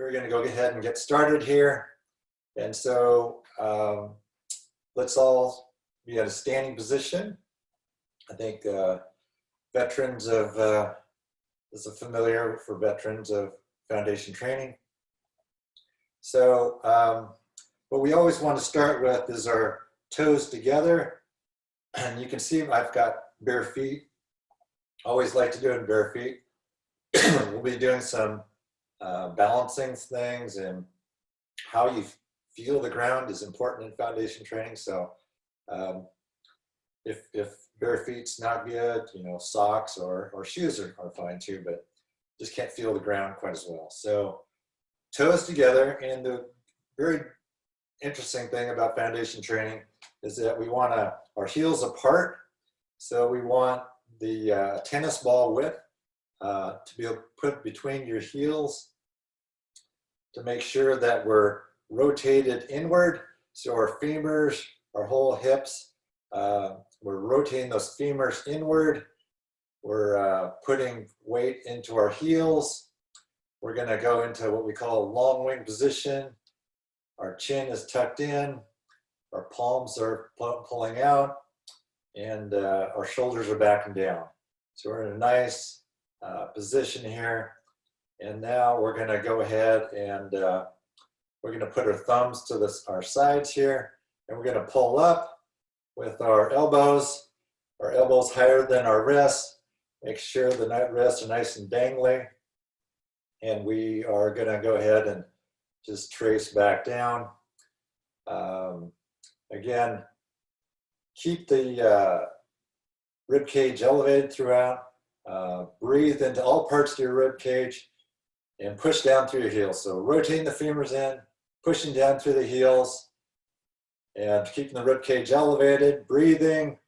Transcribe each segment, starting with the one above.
we're going to go ahead and get started here. And so let's all be at a standing position. I think veterans of, this is familiar for veterans of foundation training. So what we always want to start with is our toes together. And you can see I've got bare feet. Always like to do it in bare feet. We'll be doing some balancing things, and how you feel the ground is important in foundation training. So if bare feet's not good, you know, socks or shoes are fine too, but just can't feel the ground quite as well. So toes together, and the very interesting thing about foundation training is that we want our heels apart. So we want the tennis ball width to be put between your heels to make sure that we're rotated inward. So our femurs, our whole hips, we're rotating those femurs inward. We're putting weight into our heels. We're going to go into what we call a long wing position. Our chin is tucked in. Our palms are pulling out, and our shoulders are backing down. So we're in a nice position here. And now we're going to go ahead and we're going to put our thumbs to our sides here, and we're going to pull up with our elbows higher than our wrists. Make sure the wrists are nice and dangly. And we are going to go ahead and just trace back down. Again, keep the rib cage elevated throughout. Breathe into all parts of your rib cage and push down through your heels. So rotating the femurs in, pushing down through the heels, and keeping the rib cage elevated, breathing.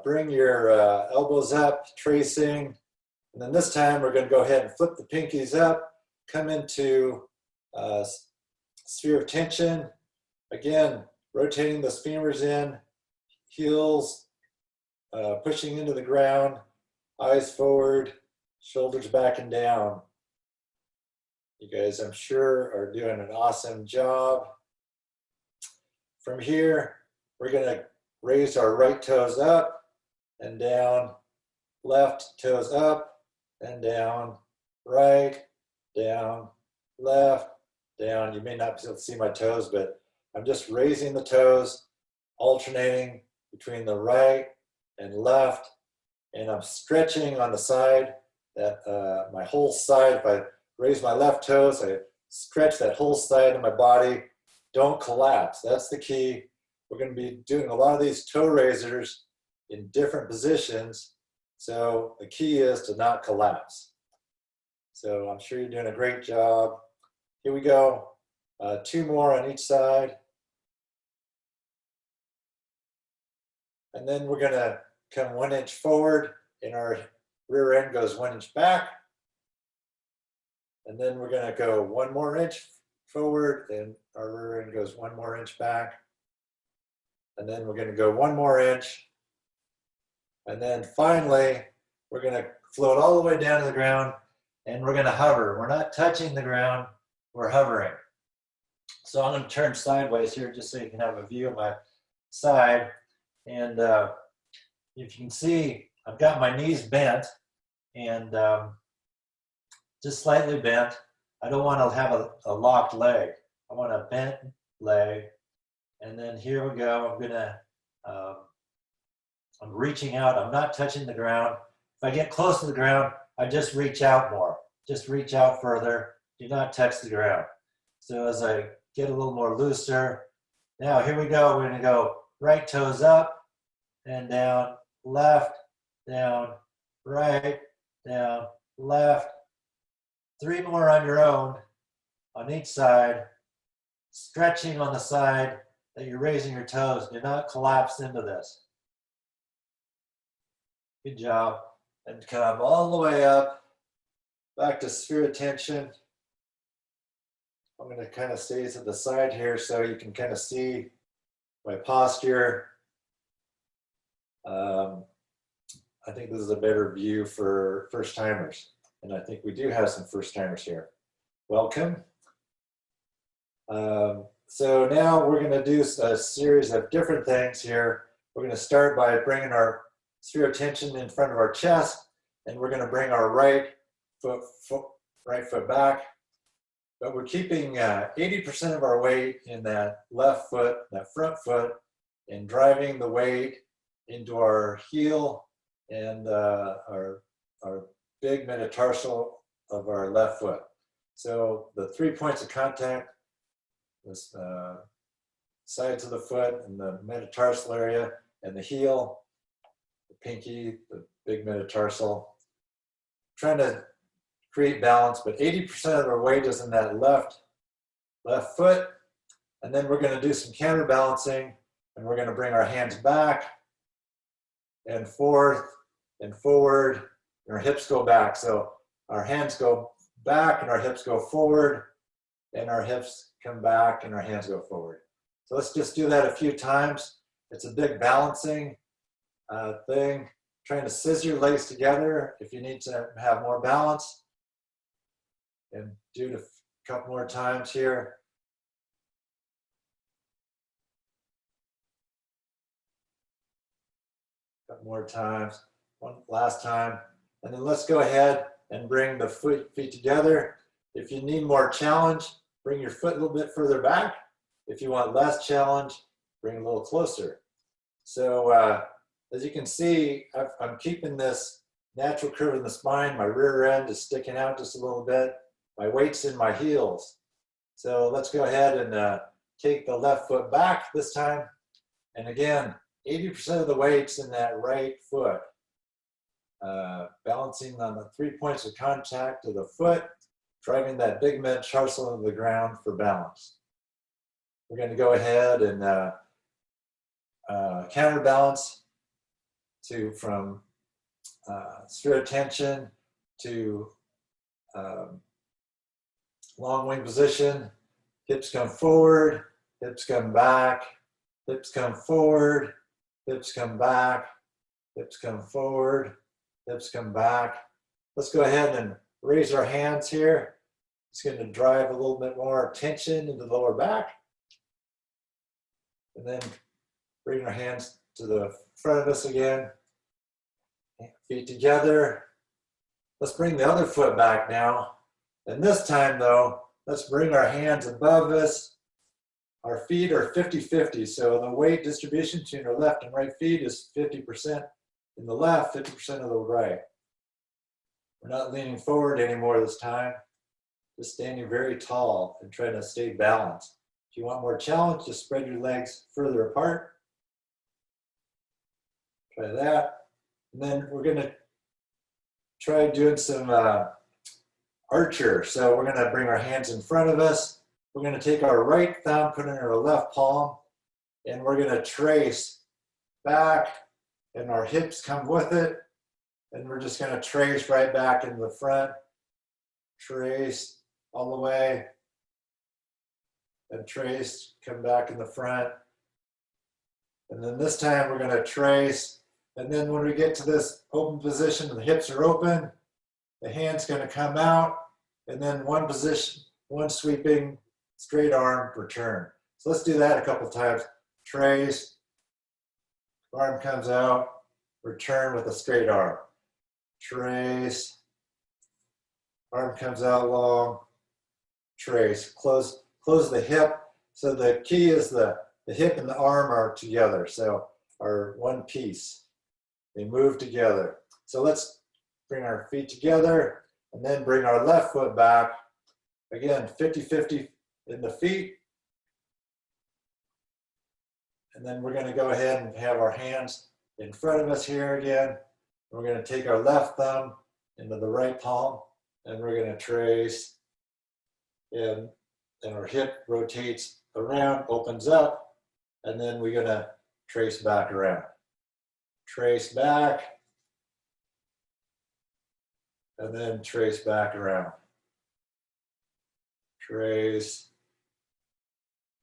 Bring your elbows up, tracing. And then this time we're going to go ahead and flip the pinkies up, come into sphere of tension. Again, rotating those femurs in, heels pushing into the ground, eyes forward, shoulders back and down. You guys, I'm sure, are doing an awesome job. From here, we're going to raise our right toes up and down, left toes up and down, right, down, left, down. You may not be able to see my toes, but I'm just raising the toes, alternating between the right and left, and I'm stretching on the side that my whole side. If I raise my left toes, I stretch that whole side of my body. Don't collapse. That's the key. We're going to be doing a lot of these toe raisers in different positions, so the key is to not collapse. So I'm sure you're doing a great job. Here we go. 2 more on each side. And then we're going to come 1 inch forward, and our rear end goes 1 inch back. And then we're going to go 1 more inch forward, and our rear end goes 1 more inch back. And then we're going to go 1 more inch. And then finally, we're going to float all the way down to the ground, and we're going to hover. We're not touching the ground, we're hovering. So I'm going to turn sideways here just so you can have a view of my side. And if you can see, I've got my knees bent, and just slightly bent. I don't want to have a locked leg. I want a bent leg. And then here we go. I'm reaching out. I'm not touching the ground. If I get close to the ground, I just reach out more. Just reach out further. Do not touch the ground. So as I get a little more looser, now here we go. We're going to go right toes up and down, left, down, right, down, left. 3 more on your own on each side, stretching on the side that you're raising your toes. Do not collapse into this. Good job. And come all the way up, back to sphere of tension. I'm going to kind of stay to the side here so you can kind of see my posture. I think this is a better view for first timers. And I think we do have some first timers here. welcome. So now we're going to do a series of different things here. We're going to start by bringing our sphere of tension in front of our chest, and we're going to bring our right foot back. But we're keeping 80% of our weight in that left foot, that front foot, and driving the weight into our heel and our big metatarsal of our left foot. So the 3 points of contact, this sides of the foot and the metatarsal area, and the heel, the pinky, the big metatarsal. Trying to create balance, but 80% of our weight is in that left foot. And then we're going to do some counterbalancing, and we're going to bring our hands back and forth and forward, and our hips go back. So our hands go back and our hips go forward, and our hips come back and our hands go forward. So let's just do that a few times. It's a big balancing thing. Trying to scissor your legs together if you need to have more balance. And do it a couple more times here. Couple more times. One last time. And then let's go ahead and bring the feet together. If you need more challenge, bring your foot a little bit further back. If you want less challenge, bring it a little closer. So as you can see, I'm keeping this natural curve in the spine. My rear end is sticking out just a little bit. My weight's in my heels. So let's go ahead and take the left foot back this time. And again, 80% of the weight's in that right foot. Balancing on the 3 points of contact of the foot, driving that big metatarsal into the ground for balance. We're going to go ahead and counterbalance from sphere of tension to long wing position. Hips come forward, hips come back, hips come forward, hips come back, hips come forward, hips come back. Let's go ahead and raise our hands here. It's going to drive a little bit more tension into the lower back. And then bring our hands to the front of us again. Feet together. Let's bring the other foot back now. And this time though, let's bring our hands above us. Our feet are 50-50. So the weight distribution between our left and right feet is 50% in the left, 50% of the right. We're not leaning forward anymore this time. Just standing very tall and trying to stay balanced. If you want more challenge, just spread your legs further apart. Try that. And then we're going to try doing some archer. So we're going to bring our hands in front of us. We're going to take our right thumb, put it in our left palm, and we're going to trace back, and our hips come with it. And we're just going to trace right back into the front. Trace all the way. And trace, come back in the front. And then this time we're going to trace. And then when we get to this open position, the hips are open, the hand's going to come out, and then one position, one sweeping straight arm return. So let's do that a couple times. Trace, arm comes out, return with a straight arm. Trace, arm comes out long, trace. Close the hip. So the key is the hip and the arm are together, so are one piece. They move together. So let's bring our feet together and then bring our left foot back. Again, 50-50 in the feet. And then we're going to go ahead and have our hands in front of us here again. We're going to take our left thumb into the right palm, and we're going to trace. And our hip rotates around, opens up, and then we're going to trace back around. Trace back, and then trace back around. Trace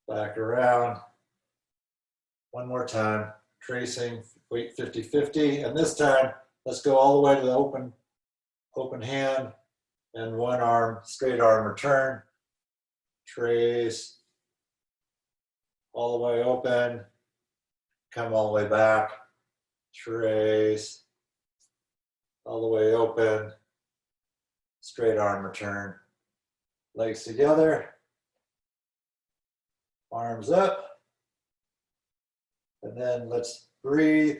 back around. One more time, tracing, weight 50-50, and this time let's go all the way to the open hand, and one arm, straight arm return, trace, all the way open, come all the way back, trace, all the way open, straight arm return, legs together, arms up, and then let's breathe,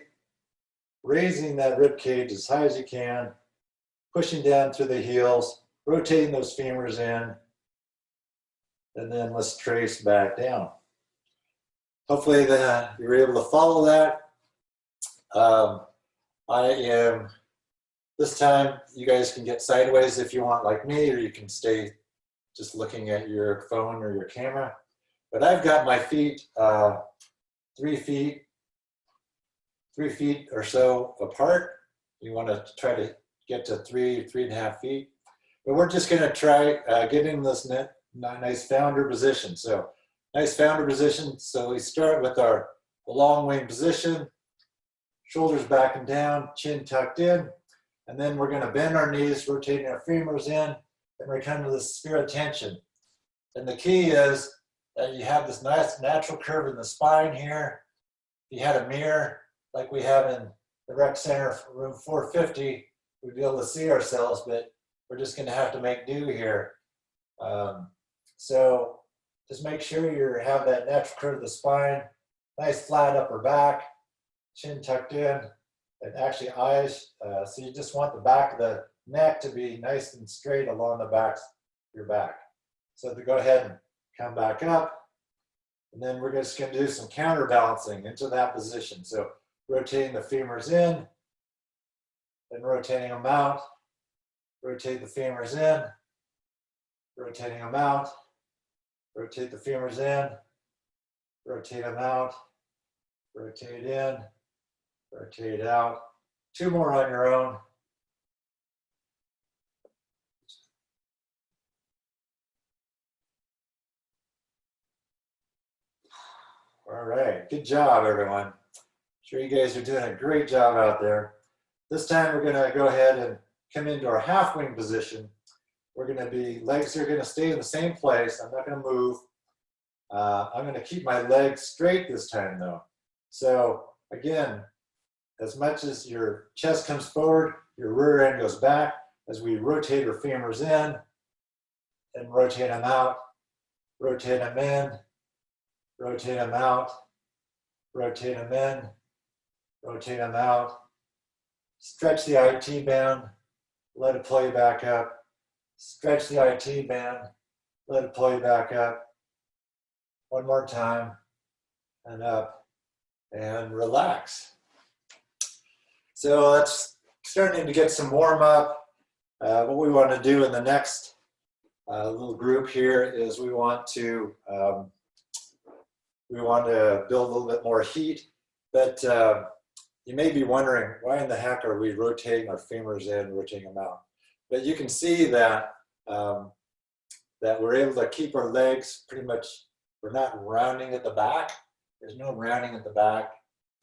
raising that rib cage as high as you can, pushing down through the heels, rotating those femurs in, and then let's trace back down. Hopefully you're able to follow that. This time you guys can get sideways if you want like me, or you can stay just looking at your phone or your camera. But I've got my feet 3 feet or so apart. You want to try to get to 3.5 feet. But we're just going to try getting this nice founder position. So nice founder position. So we start with our long wing position, shoulders back and down, chin tucked in. And then we're going to bend our knees, rotating our femurs in, and we come to the sphere of tension. And the key is that you have this nice natural curve in the spine here. If you had a mirror like we have in the rec center, room 450, we'd be able to see ourselves, but we're just going to have to make do here. So just make sure you have that natural curve of the spine, nice flat upper back, chin tucked in, and actually eyes. So you just want the back of the neck to be nice and straight along the back of your back. So to go ahead and come back up, and then we're just going to do some counterbalancing into that position. So rotating the femurs in, then rotating them out, rotate the femurs in, rotating them out, rotate the femurs in, rotate them out, rotate in, rotate out. 2 more on your own. All right, good job, everyone. Sure you guys are doing a great job out there. This time we're gonna go ahead and come into our half wing position. We're gonna be, legs are gonna stay in the same place. I'm not gonna move. I'm gonna keep my legs straight this time though. So again, as much as your chest comes forward, your rear end goes back as we rotate our femurs in and rotate them out, rotate them in, rotate them out, rotate them in, rotate them out. Stretch the IT band, let it pull you back up. Stretch the IT band, let it pull you back up. One more time, and up, and relax. So that's starting to get some warm up. What we want to do in the next little group here is we want to build a little bit more heat, but you may be wondering, why in the heck are we rotating our femurs in, rotating them out? But you can see that, that we're able to keep our legs pretty much, we're not rounding at the back. There's no rounding at the back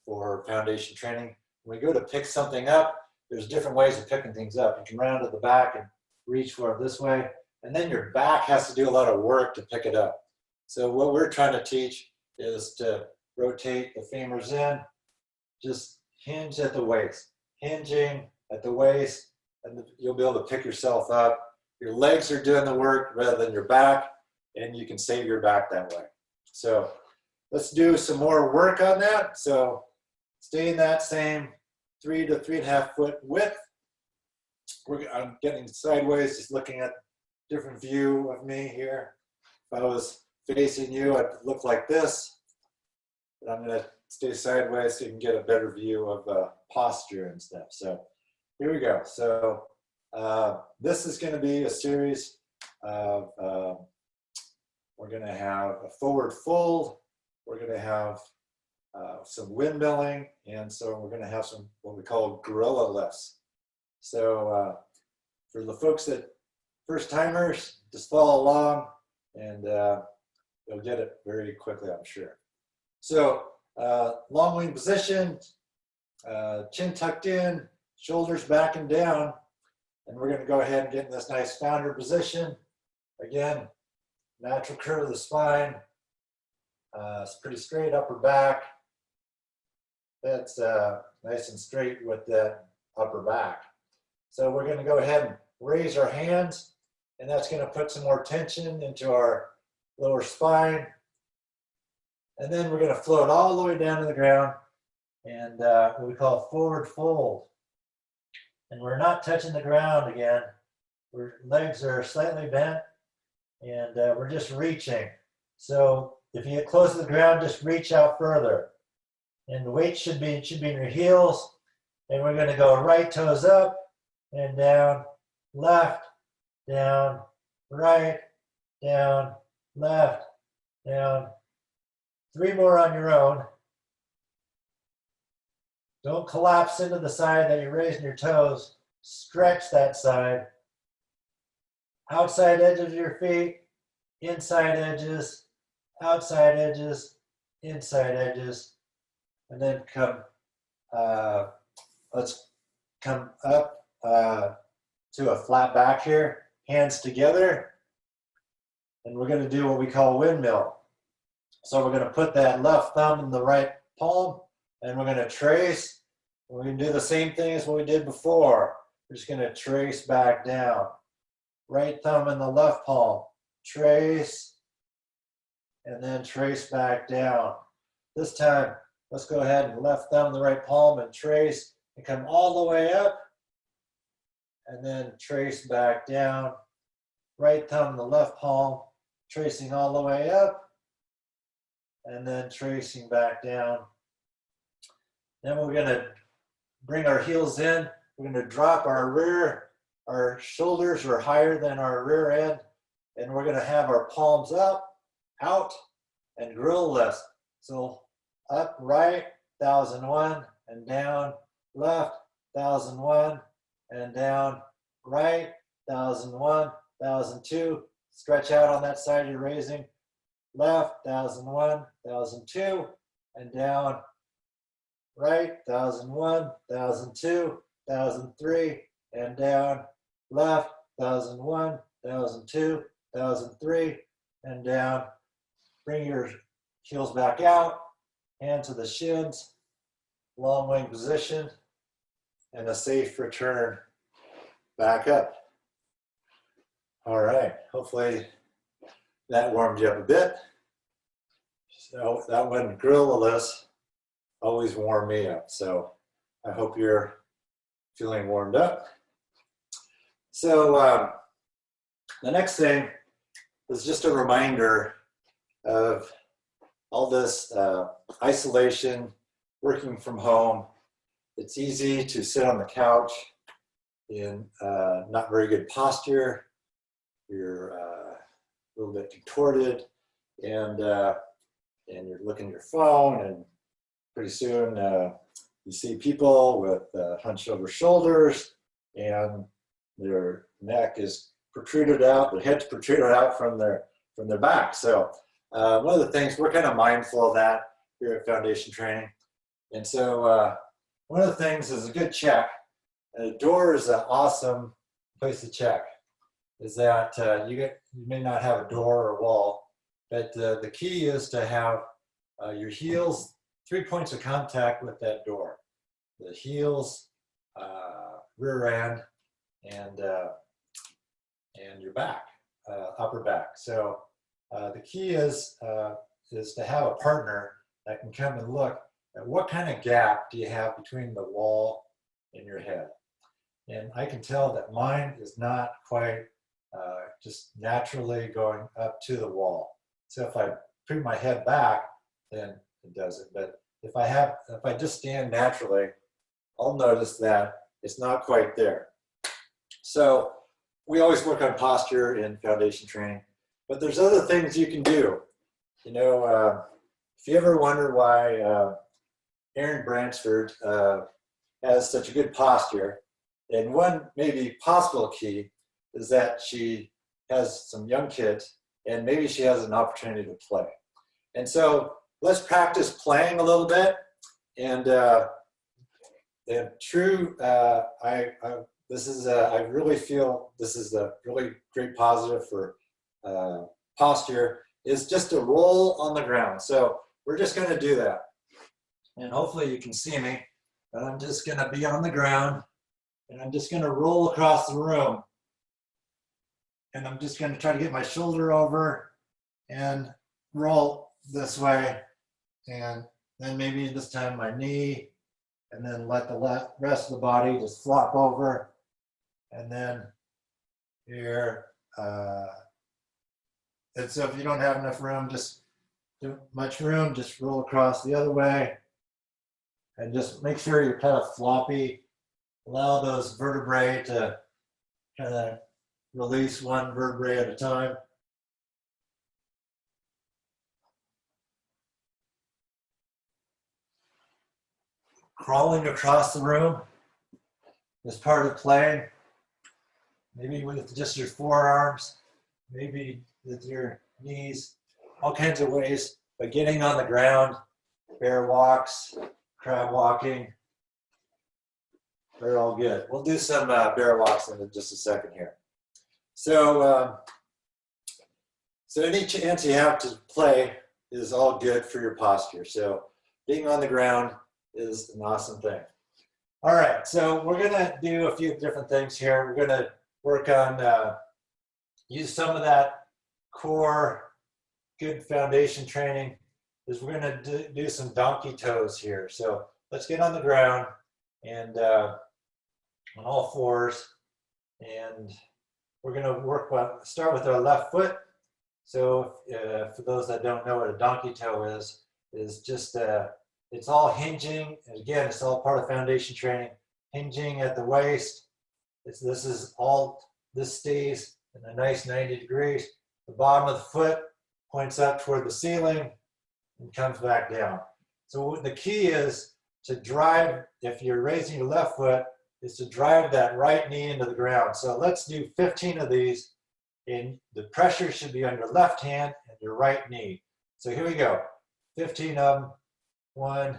for foundation training. When we go to pick something up, there's different ways of picking things up. You can round at the back and reach for it this way, and then your back has to do a lot of work to pick it up. So what we're trying to teach is to rotate the femurs in, just hinge at the waist, hinging at the waist, and you'll be able to pick yourself up. Your legs are doing the work rather than your back, and you can save your back that way. So let's do some more work on that. So stay in that same 3 to 3.5 foot width. I'm getting sideways, just looking at a different view of me here. If I was facing you, I'd look like this. But I'm going to stay sideways so you can get a better view of posture and stuff. So here we go. So this is going to be a series of, we're going to have a forward fold. We're going to have some windmilling, and so we're going to have some what we call gorilla lifts. So for the folks that first timers, just follow along, and you'll get it very quickly, I'm sure. So long wing position, chin tucked in, shoulders back and down, And we're going to go ahead and get in this nice founder position. Again, natural curve of the spine. It's pretty straight upper back. That's nice and straight with that upper back. So we're going to go ahead and raise our hands, and that's going to put some more tension into our lower spine. And then we're going to float all the way down to the ground and what we call a forward fold. And we're not touching the ground again. Our legs are slightly bent, and we're just reaching. So if you get close to the ground, just reach out further. And the weight should be in your heels. And we're going to go right toes up and down, left, down, right, down, left, down. 3 more on your own. Don't collapse into the side that you're raising your toes. Stretch that side. Outside edges of your feet, inside edges, outside edges, inside edges. And then let's come up to a flat back here, hands together. And we're going to do what we call windmill. So we're going to put that left thumb in the right palm, and we're going to trace. We're going to do the same thing as what we did before. We're just going to trace back down. Right thumb in the left palm, trace, and then trace back down. This time, let's go ahead and left thumb in the right palm and trace, and come all the way up, and then trace back down. Right thumb in the left palm, tracing all the way up, and then tracing back down. Then we're going to bring our heels in. We're going to drop our shoulders are higher than our rear end, and we're going to have our palms up, out, and grill lifts. So up, right, 1001, and down, left, 1001, and down, right, 1001, 1002. Stretch out on that side you're raising. Left, 1001, 1002, and down, right, 1001, 1002, 1003, and down, left, 1001, 1002, 1003, and down. Bring your heels back out, hands to the shins, long wing position, and a safe return back up. All right, hopefully that warmed you up a bit. So that one gorilla-less always warmed me up. So I hope you're feeling warmed up. So the next thing is just a reminder of all this isolation, working from home. It's easy to sit on the couch in not very good posture. You're a little bit contorted, and you're looking at your phone, and pretty soon you see people with hunched over shoulders, and their neck is protruded out, their head's protruded out from their back. So one of the things, we're kind of mindful of that here at Foundation Training. And so one of the things is a good check. A door is an awesome place to check. Is that you may not have a door or a wall, but the key is to have your heels, 3 points of contact with that door. The heels, rear end, and your back, upper back. So the key is to have a partner that can come and look at what kind of gap do you have between the wall and your head. And I can tell that mine is not quite just naturally going up to the wall. So if I bring my head back, then it does it. But if I just stand naturally, I'll notice that it's not quite there. So we always work on posture in Foundation Training, but there's other things you can do. You know, if you ever wonder why Erin Bransford has such a good posture, and one maybe possible key is that she has some young kids, and maybe she has an opportunity to play. And so let's practice playing a little bit. And true, I this is I really feel this is a really great positive for posture, is just to roll on the ground. So we're just going to do that. And hopefully you can see me, but I'm just going to be on the ground and I'm just going to roll across the room. And I'm just going to try to get my shoulder over and roll this way. And then maybe this time my knee, and then let the rest of the body just flop over. And then here, and so if you don't have enough room, just too much room, just roll across the other way. And just make sure you're kind of floppy. Allow those vertebrae to kind of release one vertebrae at a time. Crawling across the room is part of playing. Maybe with just your forearms, maybe with your knees, all kinds of ways. But getting on the ground, bear walks, crab walking, they're all good. We'll do some bear walks in just a second here. So, so any chance you have to play is all good for your posture. So being on the ground is an awesome thing. All right, so we're gonna do a few different things here. We're gonna work on, use some of that core, good foundation training, is we're gonna do some donkey toes here. So let's get on the ground and on all fours, and we're gonna start with our left foot. So for those that don't know what a donkey toe is just, it's all hinging, and again, it's all part of foundation training, hinging at the waist. This stays in a nice 90 degrees. The bottom of the foot points up toward the ceiling and comes back down. So the key is to drive, if you're raising your left foot, is to drive that right knee into the ground. So let's do 15 of these, and the pressure should be on your left hand and your right knee. So here we go, 15 of them. 1,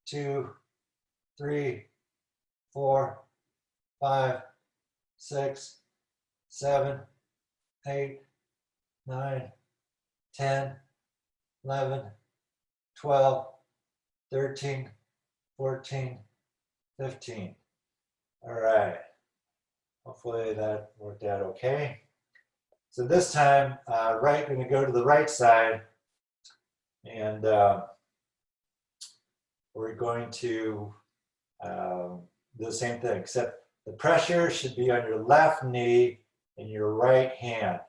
2, 3, 4, 5, 6, 7, 8, 9, 10, 11, 12, 13, 14, 15. All right. Hopefully that worked out okay. So this time, we're going to go to the right side, and we're going to do the same thing, except the pressure should be on your left knee and your right hand.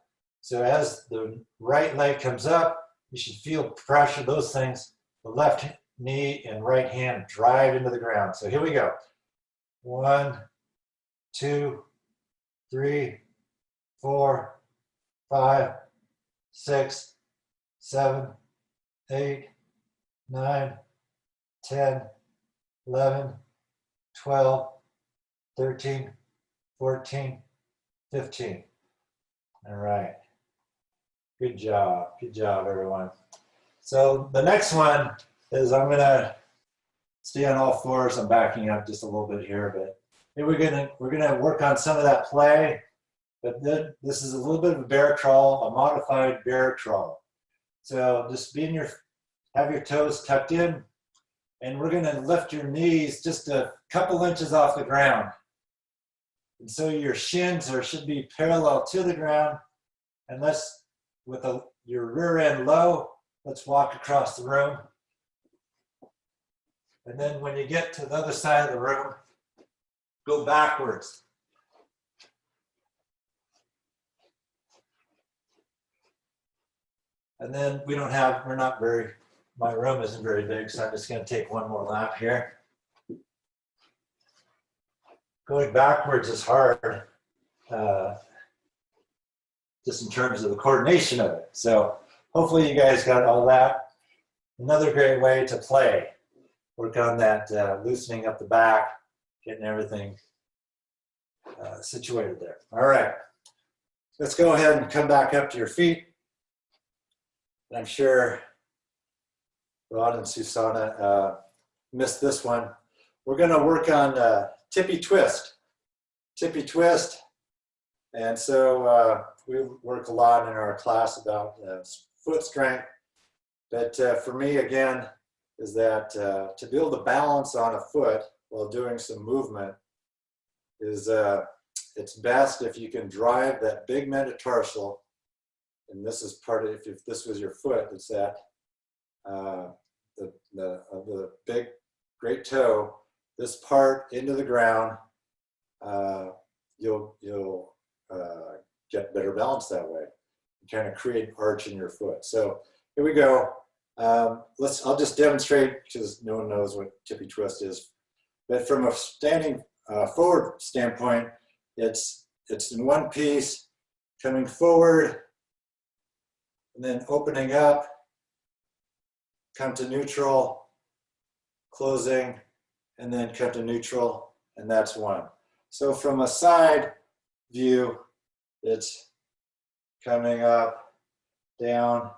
So as the right leg comes up, you should feel pressure, those things, the left knee and right hand drive into the ground. So here we go. 1, 2, 3, 4, 5, 6, 7, 8, 9, 10, 11, 12, 13, 14, 15. All right. Good job, everyone. So the next one is I'm gonna stay on all fours. I'm backing up just a little bit here, but we're gonna work on some of that play. But this is a little bit of a bear crawl, a modified bear crawl. So just have your toes tucked in, and we're gonna lift your knees just a couple inches off the ground. And so your shins should be parallel to the ground, and with your rear end low, let's walk across the room. And then when you get to the other side of the room, go backwards. And then my room isn't very big, so I'm just gonna take one more lap here. Going backwards is hard, just in terms of the coordination of it. So hopefully you guys got all that. Another great way to play. Work on that loosening up the back, getting everything situated there. All right, let's go ahead and come back up to your feet. I'm sure Rod and Susanna missed this one. We're gonna work on tippy twist. tippy twist. And so we work a lot in our class about foot strength. But for me, again, is that to be able to balance on a foot while doing some movement is it's best if you can drive that big metatarsal, and this is part of, if this was your foot, it's that the big great toe, this part into the ground, you'll get better balance that way. You kind of create an arch in your foot. So here we go. I'll just demonstrate because no one knows what tippy twist is. But from a standing forward standpoint, it's in one piece, coming forward, and then opening up, come to neutral, closing, and then come to neutral, and that's one. So from a side view, it's coming up, down,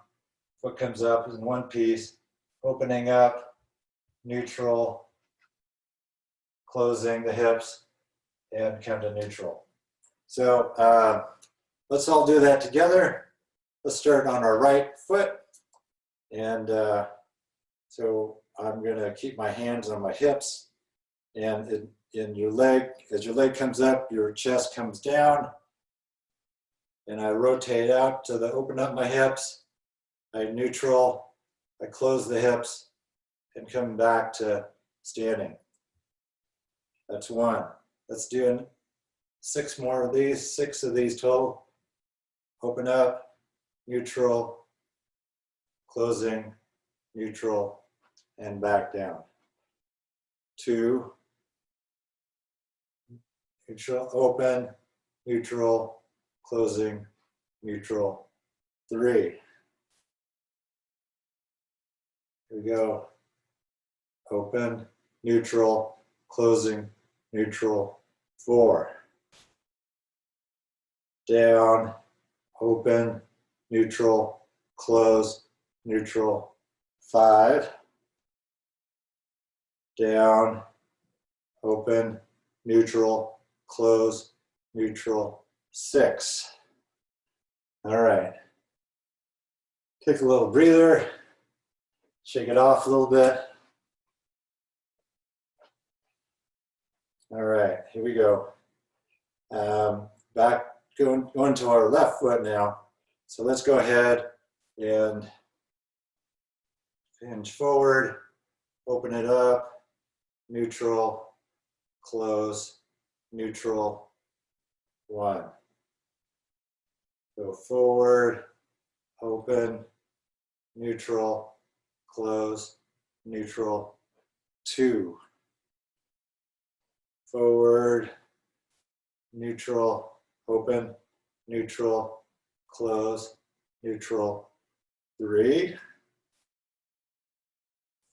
foot comes up in one piece, opening up, neutral, closing the hips, and come to neutral. So let's all do that together. Let's start on our right foot. And so I'm gonna keep my hands on my hips, and in your leg, as your leg comes up, your chest comes down, and I rotate out to open up my hips. I neutral, I close the hips, and come back to standing. That's one. Let's do 6 more of these, 6 of these total. Open up, neutral, closing, neutral, and back down. 2, neutral, open, neutral, closing, neutral. 3. Here we go. Open, neutral, closing, neutral. 4. Down, open, neutral, close, neutral. 5. Down, open, neutral, close, neutral. 6. All right. Take a little breather. Shake it off a little bit. All right, here we go. Back, going to our left foot now. So let's go ahead and hinge forward, open it up, neutral, close, neutral, 1. Go forward, open, neutral, close, neutral, 2. Forward, neutral, open, neutral, close, neutral. 3.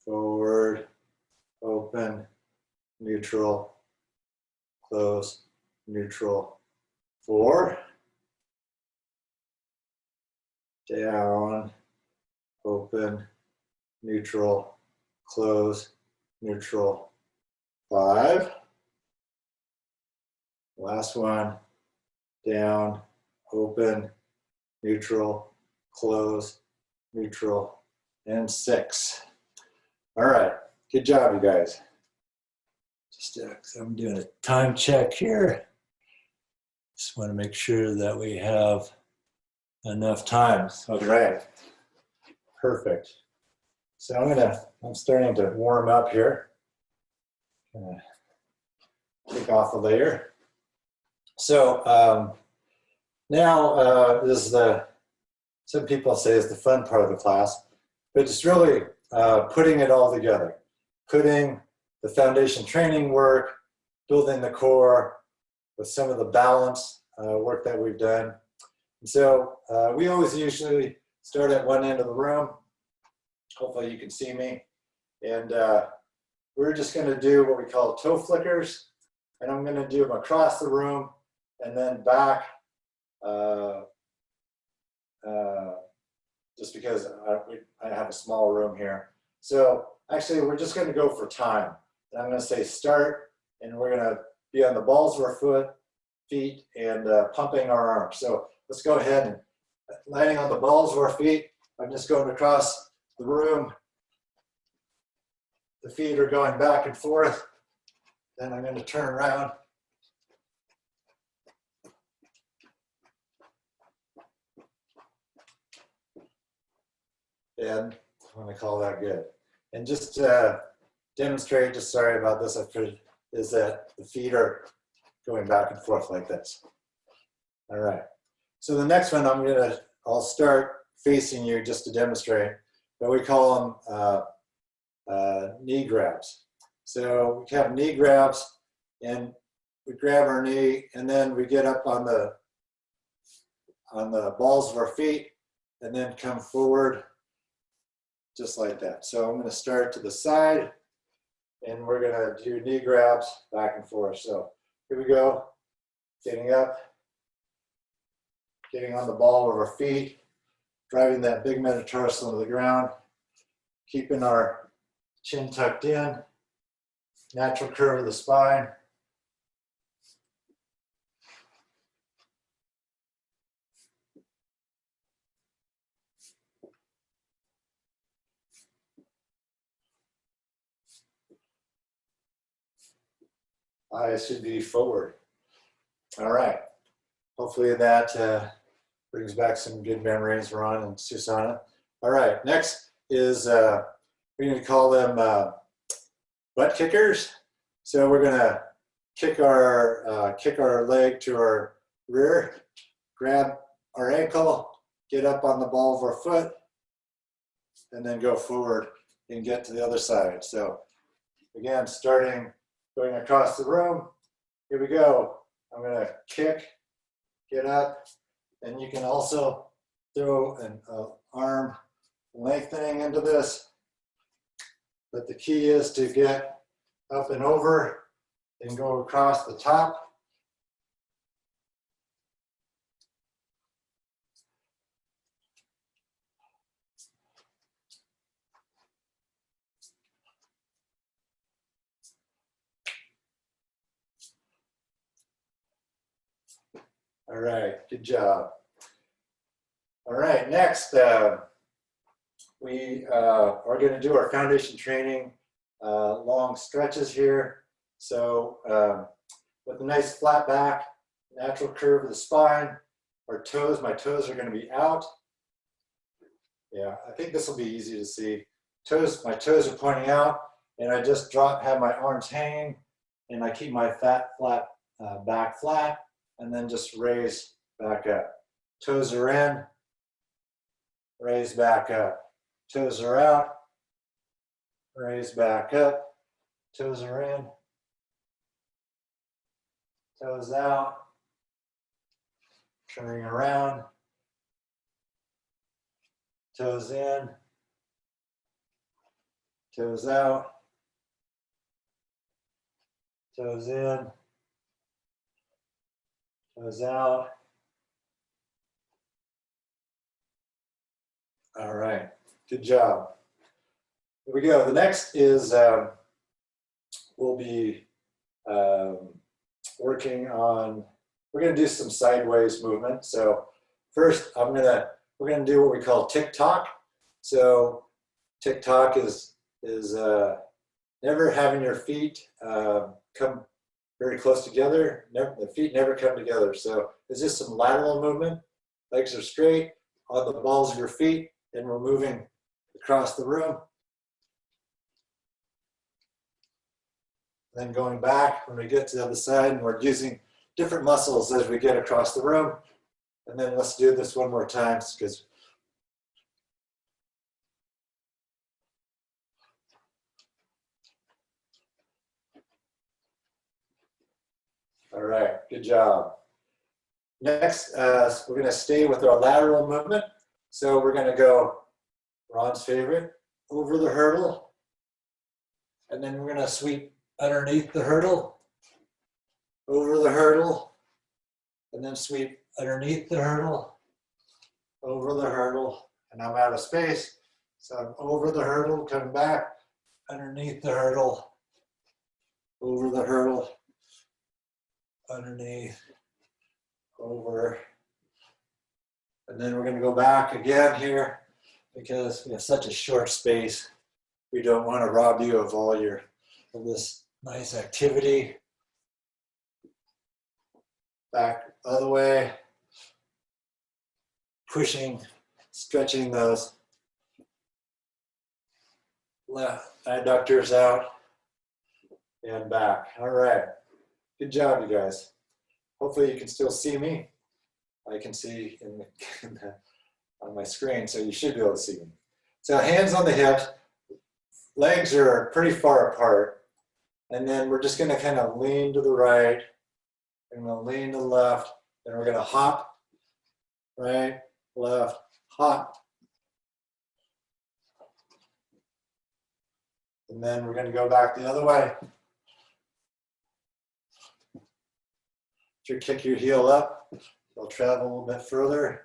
Forward, open, neutral, close, neutral. 4. Down, open, neutral, close, neutral. 5. Last one, down, open, neutral, close, neutral, and 6. All right, good job, you guys. Just I'm doing a time check here. Just want to make sure that we have enough time. All right, perfect. So I'm starting to warm up here. Take off a layer. So now this is some people say is the fun part of the class, but it's really putting it all together, putting the foundation training work, building the core with some of the balance work that we've done. And so we always usually start at one end of the room. Hopefully you can see me. And we're just going to do what we call toe flickers. And I'm going to do them across the room and then back, just because I have a small room here. So actually, we're just going to go for time. And I'm going to say start, and we're going to be on the balls of our foot, feet and pumping our arms. So let's go ahead and landing on the balls of our feet. I'm just going across the room. The feet are going back and forth. Then I'm going to turn around. And I'm going to call that good. And just to demonstrate, just sorry about this, is that the feet are going back and forth like this. All right. So the next one I'll start facing you just to demonstrate, but we call them knee grabs. So we have knee grabs and we grab our knee and then we get up on the balls of our feet and then come forward just like that. So I'm going to start to the side and we're going to do knee grabs back and forth. So here we go, getting up, getting on the ball of our feet, driving that big metatarsal into the ground, keeping our chin tucked in, natural curve of the spine. Eyes should be forward. All right. Hopefully that brings back some good memories, Ron and Susanna. All right. Next is we're going to call them butt kickers. So we're going to kick our leg to our rear, grab our ankle, get up on the ball of our foot, and then go forward and get to the other side. So again, going across the room. Here we go. I'm going to kick, get up, and you can also throw an arm lengthening into this. But the key is to get up and over and go across the top. All right, good job. All right, next we are going to do our foundation training, long stretches here. So with a nice flat back, natural curve of the spine, our toes, my toes are going to be out. Yeah, I think this will be easy to see. My toes are pointing out, and I just have my arms hanging, and I keep my back flat, and then just raise back up. Toes are in, raise back up. Toes are out, raise back up. Toes are in, toes out, turning around, toes in, toes out, toes in, toes out. All right, good job. Here we go. The next is we'll be working on, we're going to do some sideways movement. So first we're going to do what we call tick-tock. So tick-tock is never having your feet come very close together. The feet never come together. So it's just some lateral movement. Legs are straight on the balls of your feet, and we're moving across the room. Then going back when we get to the other side, and we're using different muscles as we get across the room. And then let's do this one more time, because all right, good job. Next, we're going to stay with our lateral movement. So we're going to go, Ron's favorite, over the hurdle. And then we're going to sweep underneath the hurdle, over the hurdle, and then sweep underneath the hurdle, over the hurdle, and I'm out of space. So I'm over the hurdle, coming back, underneath the hurdle, over the hurdle, underneath, over. And then we're going to go back again here because we have such a short space. We don't want to rob you of all of this nice activity. Back other way. Pushing, stretching those left adductors out and back. All right. Good job, you guys. Hopefully you can still see me. I can see on my screen, so you should be able to see me. So hands on the hips, legs are pretty far apart, and then we're just going to kind of lean to the right, and we'll lean to the left, and we're going to hop, right, left, hop. And then we're going to go back the other way. You kick your heel up, you'll travel a little bit further.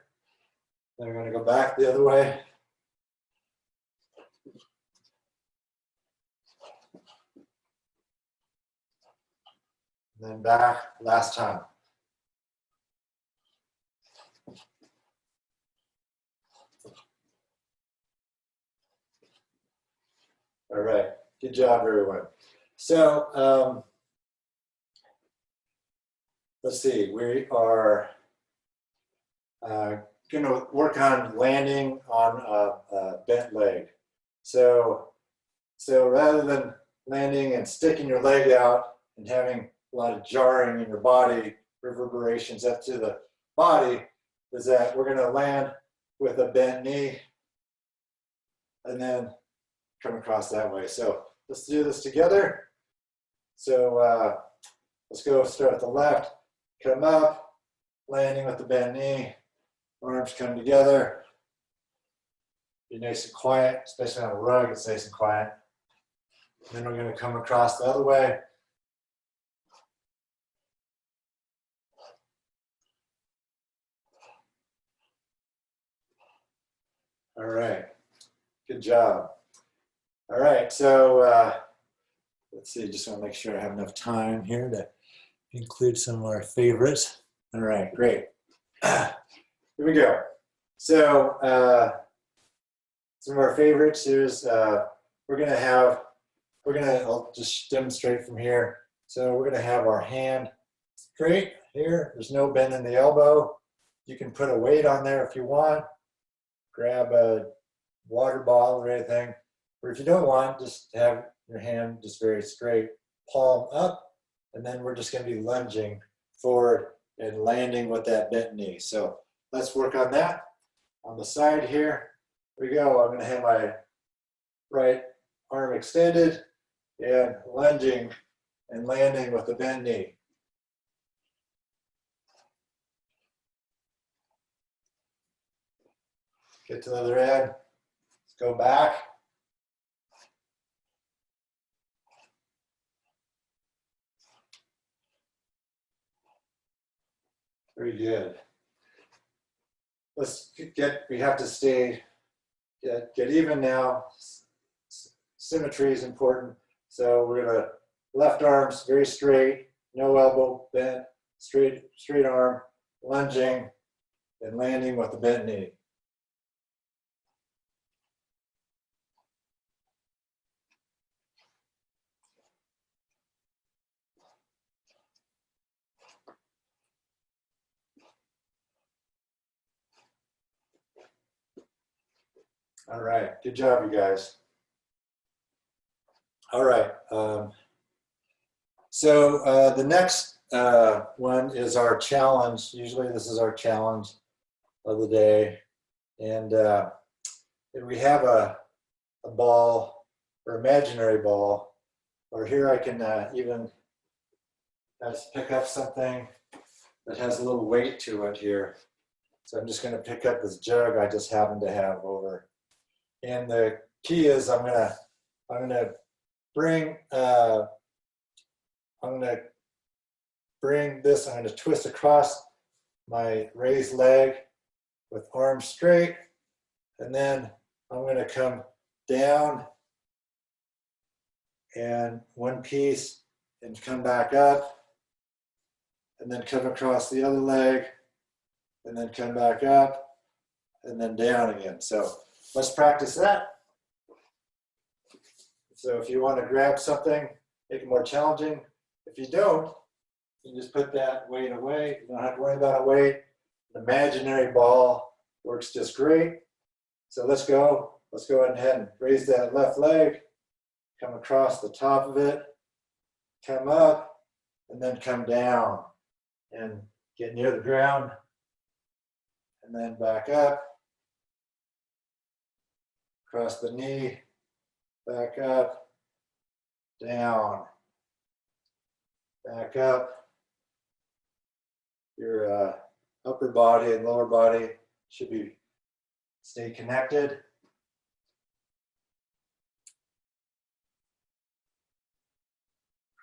Then we're going to go back the other way. And then back last time. All right, good job, everyone. So let's see, we are going to work on landing on a bent leg. So rather than landing and sticking your leg out and having a lot of jarring in your body, reverberations up to the body, is that we're going to land with a bent knee and then come across that way. So let's do this together. So let's go start at the left, come up, landing with the bent knee, arms come together. Be nice and quiet, especially on a rug, it's nice and quiet. And then we're going to come across the other way. All right, good job. All right, so let's see, just want to make sure I have enough time here to include some of our favorites. All right, great. Here we go. So some of our favorites is I'll just demonstrate from here. So we're gonna have our hand straight here. There's no bend in the elbow. You can put a weight on there if you want. Grab a water bottle or anything. Or if you don't want, just have your hand just very straight, palm up, and then we're just going to be lunging forward and landing with that bent knee. So let's work on that. On the side here, we go. I'm going to have my right arm extended and lunging and landing with the bent knee. Get to the other end. Let's go back. Very good. We have to get even now. Symmetry is important. So we're gonna, left arm's very straight, no elbow bent, straight arm, lunging and landing with the bent knee. All right, good job, you guys. All right, so the next one is our challenge. Usually this is our challenge of the day. And we have a ball, or imaginary ball, or here I can even pick up something that has a little weight to it here. So I'm just gonna pick up this jug I just happen to have over. And the key is I'm gonna bring this, I'm gonna twist across my raised leg with arms straight, and then I'm gonna come down and one piece and come back up, and then come across the other leg and then come back up, and then down again. So let's practice that. So if you want to grab something, make it more challenging. If you don't, you just put that weight away. You don't have to worry about a weight. An imaginary ball works just great. So let's go. Let's go ahead and raise that left leg, come across the top of it, come up, and then come down and get near the ground, and then back up, across the knee, back up, down, back up. Your upper body and lower body should stay connected.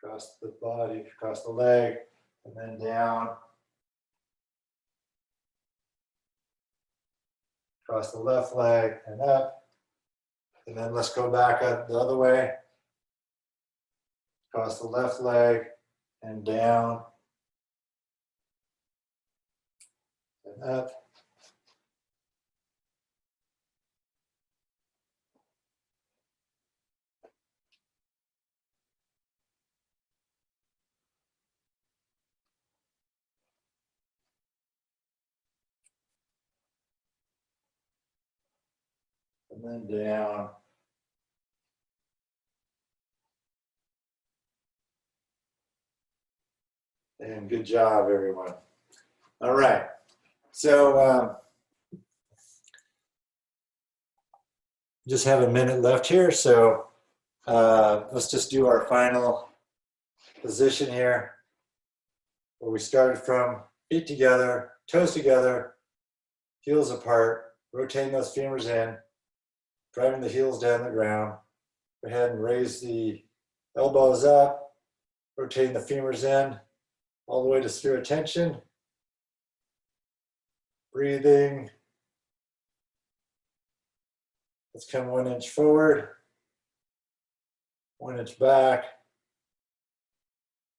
Across the body, across the leg, and then down. Across the left leg and up. And then let's go back up the other way. Across the left leg and down. And up. And then down. And good job, everyone. All right. So just have a minute left here. So let's just do our final position here, where we started from: feet together, toes together, heels apart, rotating those femurs in, driving the heels down the ground. Go ahead and raise the elbows up, rotating the femurs in, all the way to sphere of tension. Breathing. Let's come 1 inch forward, 1 inch back,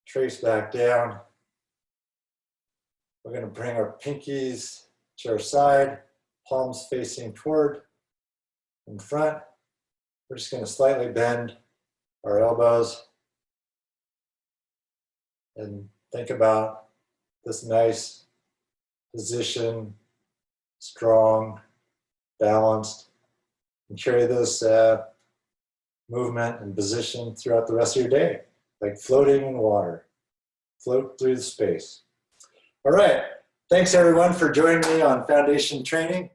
trace back down. We're going to bring our pinkies to our side, palms facing toward in front. We're just going to slightly bend our elbows and think about this nice position, strong, balanced, and carry this movement and position throughout the rest of your day, like floating in water. Float through the space. All right. Thanks, everyone, for joining me on foundation training.